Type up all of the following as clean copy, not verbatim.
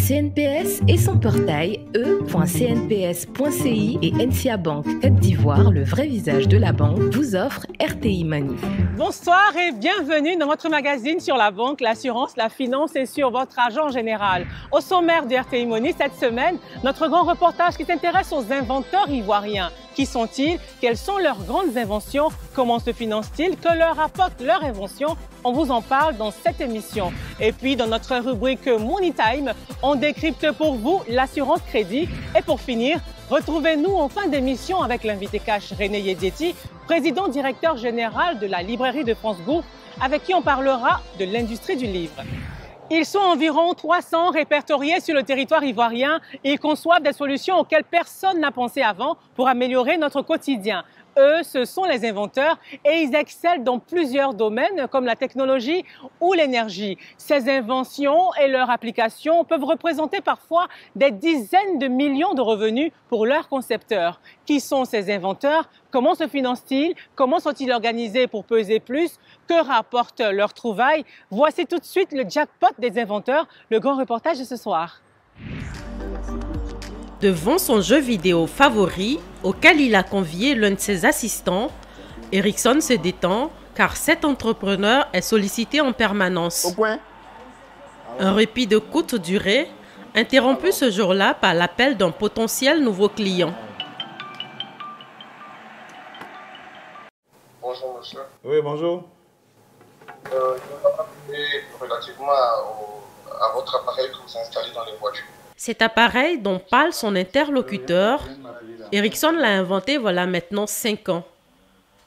CNPS et son portail e.cnps.ci et NCA Bank Côte d'Ivoire, le vrai visage de la banque, vous offrent RTI Money. Bonsoir et bienvenue dans votre magazine sur la banque, l'assurance, la finance et sur votre argent en général. Au sommaire de RTI Money cette semaine, notre grand reportage qui s'intéresse aux inventeurs ivoiriens. Qui sont-ils? Quelles sont leurs grandes inventions? Comment se financent-ils? Que leur apporte leur invention? On vous en parle dans cette émission. Et puis, dans notre rubrique Money Time, on décrypte pour vous l'assurance crédit. Et pour finir, retrouvez-nous en fin d'émission avec l'invité cash René Yedietti, président directeur général de la librairie de France Group, avec qui on parlera de l'industrie du livre. Ils sont environ 300 répertoriés sur le territoire ivoirien et ils conçoivent des solutions auxquelles personne n'a pensé avant pour améliorer notre quotidien. Eux, ce sont les inventeurs et ils excellent dans plusieurs domaines comme la technologie ou l'énergie. Ces inventions et leurs applications peuvent représenter parfois des dizaines de millions de revenus pour leurs concepteurs. Qui sont ces inventeurs? Comment se financent-ils? Comment sont-ils organisés pour peser plus? Que rapportent leurs trouvailles? Voici tout de suite le jackpot des inventeurs, le grand reportage de ce soir. Devant son jeu vidéo favori, auquel il a convié l'un de ses assistants, Ericsson se détend car cet entrepreneur est sollicité en permanence. Un répit de courte durée, interrompu ce jour-là par l'appel d'un potentiel nouveau client. Bonjour monsieur. Oui, bonjour. Je vais parler relativement à votre appareil que vous installez dans les voitures. Cet appareil dont parle son interlocuteur, Ericsson l'a inventé voilà maintenant 5 ans.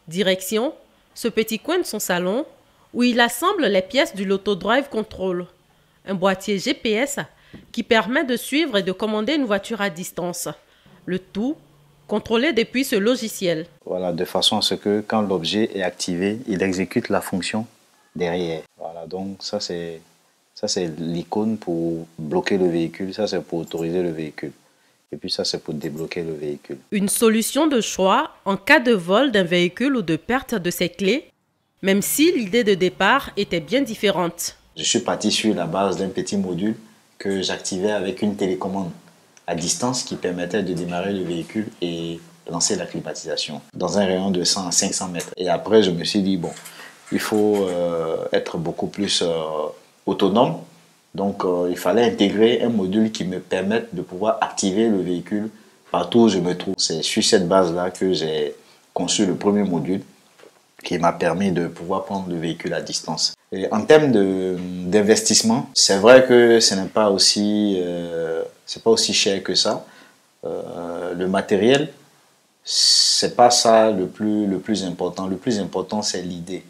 Direction, ce petit coin de son salon où il assemble les pièces du Loto Drive Control, un boîtier GPS qui permet de suivre et de commander une voiture à distance. Le tout contrôlé depuis ce logiciel. Voilà, de façon à ce que quand l'objet est activé, il exécute la fonction derrière. Voilà, donc ça c'est l'icône pour bloquer le véhicule, ça c'est pour autoriser le véhicule. Et puis ça c'est pour débloquer le véhicule. Une solution de choix en cas de vol d'un véhicule ou de perte de ses clés, même si l'idée de départ était bien différente. Je suis parti sur la base d'un petit module que j'activais avec une télécommande à distance qui permettait de démarrer le véhicule et lancer la climatisation dans un rayon de 100 à 500 mètres. Et après je me suis dit bon, il faut être beaucoup plus autonome. Donc, il fallait intégrer un module qui me permette de pouvoir activer le véhicule partout où je me trouve. C'est sur cette base-là que j'ai conçu le premier module qui m'a permis de pouvoir prendre le véhicule à distance. Et en termes d'investissement, c'est vrai que ce n'est pas aussi, c'est pas aussi cher que ça. Le matériel, c'est pas ça le plus important. Le plus important, c'est l'idée.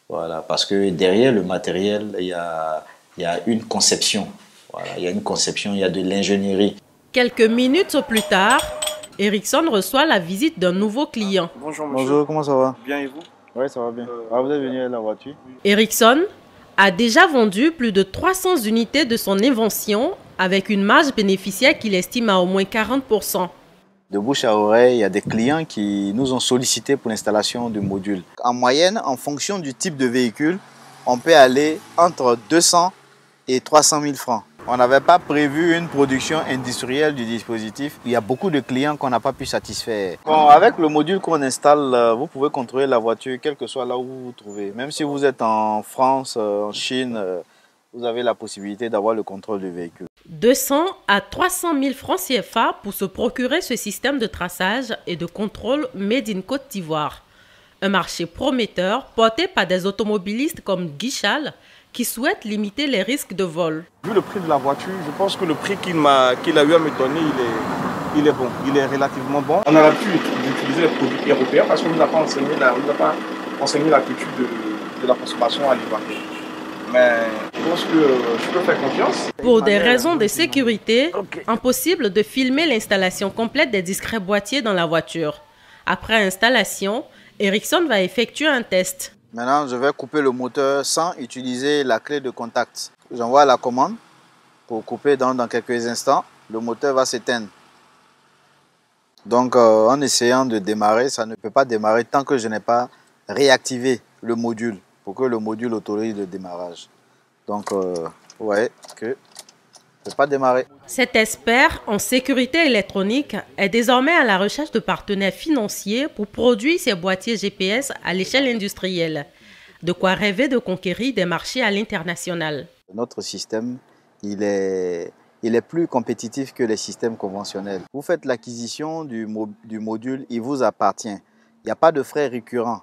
Voilà, parce que derrière le matériel, il y a une conception. Voilà, il y a une conception, il y a de l'ingénierie. Quelques minutes plus tard, Ericsson reçoit la visite d'un nouveau client. Bonjour monsieur. Bonjour, comment ça va? Bien et vous? Oui, ça va bien. Vous êtes venu avec la voiture? Ericsson a déjà vendu plus de 300 unités de son invention avec une marge bénéficiaire qu'il estime à au moins 40%. De bouche à oreille, il y a des clients qui nous ont sollicité pour l'installation du module. En moyenne, en fonction du type de véhicule, on peut aller entre 200 et 300 000 francs. On n'avait pas prévu une production industrielle du dispositif. Il y a beaucoup de clients qu'on n'a pas pu satisfaire. Bon, avec le module qu'on installe, vous pouvez contrôler la voiture quel que soit là où vous vous trouvez. Même si vous êtes en France, en Chine, vous avez la possibilité d'avoir le contrôle du véhicule. 200 à 300 000 francs CFA pour se procurer ce système de traçage et de contrôle Made in Côte d'Ivoire. Un marché prometteur porté par des automobilistes comme Guy Chal qui souhaitent limiter les risques de vol. Vu le prix de la voiture, je pense que le prix qu'il a eu à me donner, il est bon, il est relativement bon. On a l'habitude d'utiliser les produits européens parce qu'on ne nous a pas enseigné la culture de la consommation à l'Ivoire. Mais je pense que je peux faire confiance. Pour des raisons de sécurité, impossible de filmer l'installation complète des discrets boîtiers dans la voiture. Après installation, Ericsson va effectuer un test. Maintenant, je vais couper le moteur sans utiliser la clé de contact. J'envoie la commande pour couper dans quelques instants. Le moteur va s'éteindre. Donc, en essayant de démarrer, ça ne peut pas démarrer tant que je n'ai pas réactivé le module pour que le module autorise le démarrage. Donc, vous voyez que C'est pas démarré. Cet expert en sécurité électronique est désormais à la recherche de partenaires financiers pour produire ses boîtiers GPS à l'échelle industrielle. De quoi rêver de conquérir des marchés à l'international. Notre système, il est plus compétitif que les systèmes conventionnels. Vous faites l'acquisition du module, il vous appartient. Il n'y a pas de frais récurrents.